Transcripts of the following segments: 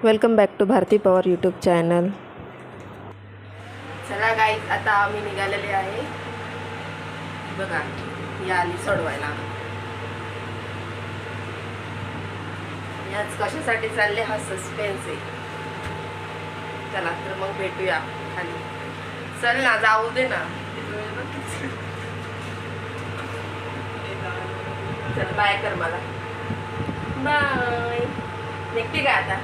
Welcome back to Bharti Pawar YouTube channel. चला guys, आता आम्ही निघालेले आहे. बघा ही आली सोडवायला. याच कशासाठी चालले हा सस्पेन्स आहे. चला तर मग भेटूया खाली. चल ना, जाऊ दे ना. चल बाय कर मला. बाय. निघते का आता?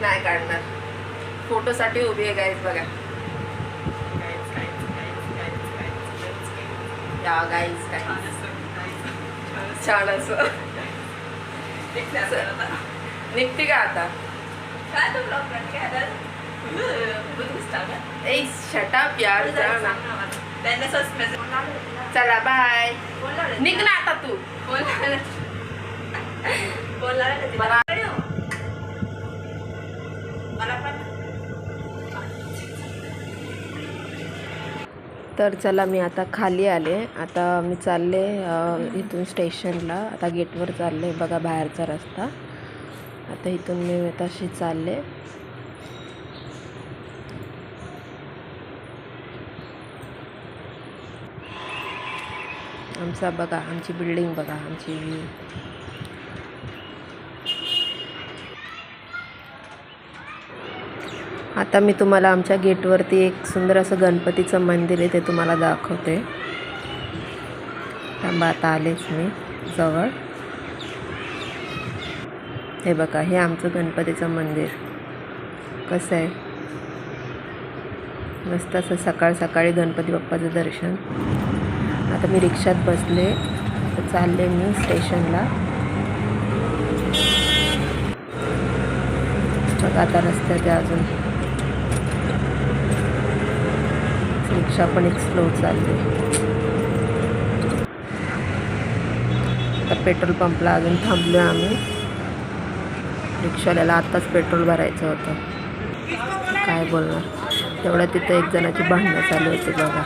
नाही काढणार. फोटोसाठी उभी आहे गाईज. बघा या गाईज, काय छान असं निघते का आता? ए शटअप यार. चला बाय. निघ ना आता तू. तर चला, मी आता खाली आले. आता मी चालले इथून स्टेशनला. आता गेटवर चालले. बघा बाहेरचा रस्ता. आता इथून मी तशी चालले. आमचा बघा, आमची बिल्डिंग बघा, आमची आता मी तुम्हाला आमच्या गेटवरती एक सुंदर असं गणपतीचं मंदिर आहे ते तुम्हाला दाखवते. थांबा, आता आलेच मी जवळ. हे बघा, हे आमचं गणपतीचं मंदिर कसं आहे. मस्त असं सकाळ सकाळी गणपती बाप्पाचं दर्शन. आता मी रिक्षात बसले. तर चालले मी स्टेशनला. बघा आता रस्त्यात अजून रिक्षा पण एक स्लो चालली. आता पेट्रोल पंपला अजून थांबलो आम्ही. रिक्षावाल्याला आत्ताच पेट्रोल भरायचं होतं. काय बोलणार. तेवढ्या तिथं एक जणाची भांडणं चालू होती बघा.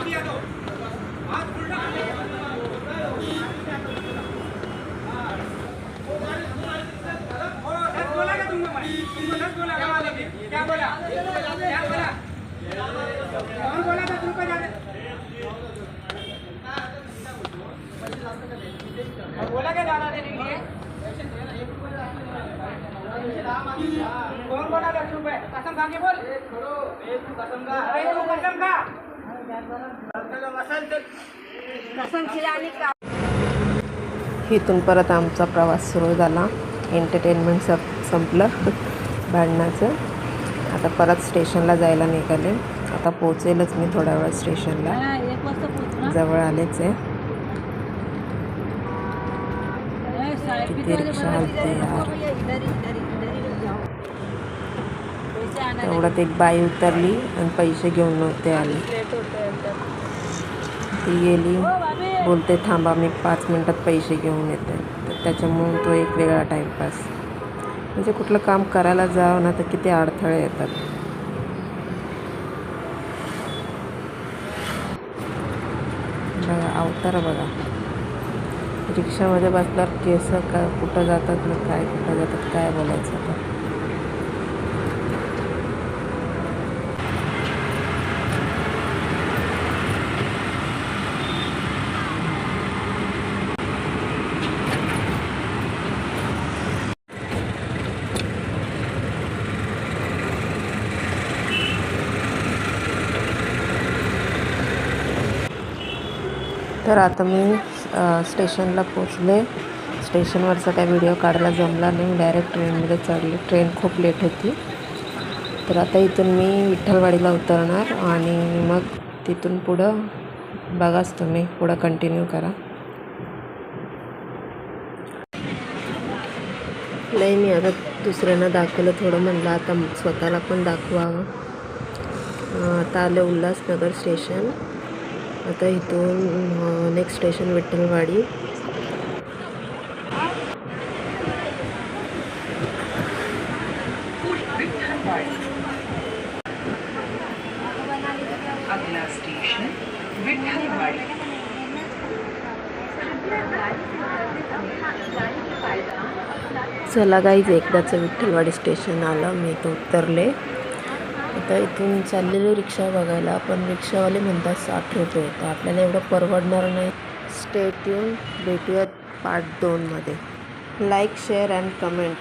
इथून परत आमचा प्रवास सुरू झाला. एंटरटेनमेंट संपलं भांडणाचं. आता परत स्टेशनला जायला निघाले. आता पोहोचेलच मी थोड्या वेळात स्टेशनला. जवळ आलेच आहे. किती रिक्षा हलते यार. तेवढ्यात एक बाई उतरली आणि पैसे घेऊन नव्हते आले. ती गेली. बोलते थांबा, मी 5 मिनटात पैसे घेऊन येते. तर त्याच्यामुळे तो एक वेगळा टाईमपास. म्हणजे कुठलं काम करायला जावं ना तर किती अडथळे येतात. बघा अवतार बघा. रिक्षामध्ये बसल्यावर केस का कुठं जातात ना काय, कुठं जातात काय बोलायचं आता. तर आता मी स्टेशनला पोचले. स्टेशनवरचा काय व्हिडिओ काढायला जमला नाही. डायरेक्ट ट्रेनमध्ये चढले. ट्रेन खूप लेट होती. तर आता इथून मी विठ्ठलवाडीला उतरणार आणि मग तिथून पुढं बघाच तुम्ही. पुढं कंटिन्यू करा. नाही, मी आता दुसऱ्यांना दाखवलं थोडं, म्हणलं आता स्वतःला पण दाखवावं. आता आलं उल्हासनगर स्टेशन. आता इथून नेक्स्ट स्टेशन विठ्ठलवाडी. अगला स्टेशन विठ्ठलवाडी. चला गाईज, एकदाचं विठ्ठलवाडी स्टेशन आलं, मी इथं उतरले. आता इथून चाललेलो रिक्षा बघायला, पण रिक्षावाले म्हणतात 60 रुपये, तर आपल्याला एवढं परवडणार नाही. स्टे ट्यून, भेटूयात पार्ट 2 मध्ये. Like, share and comment.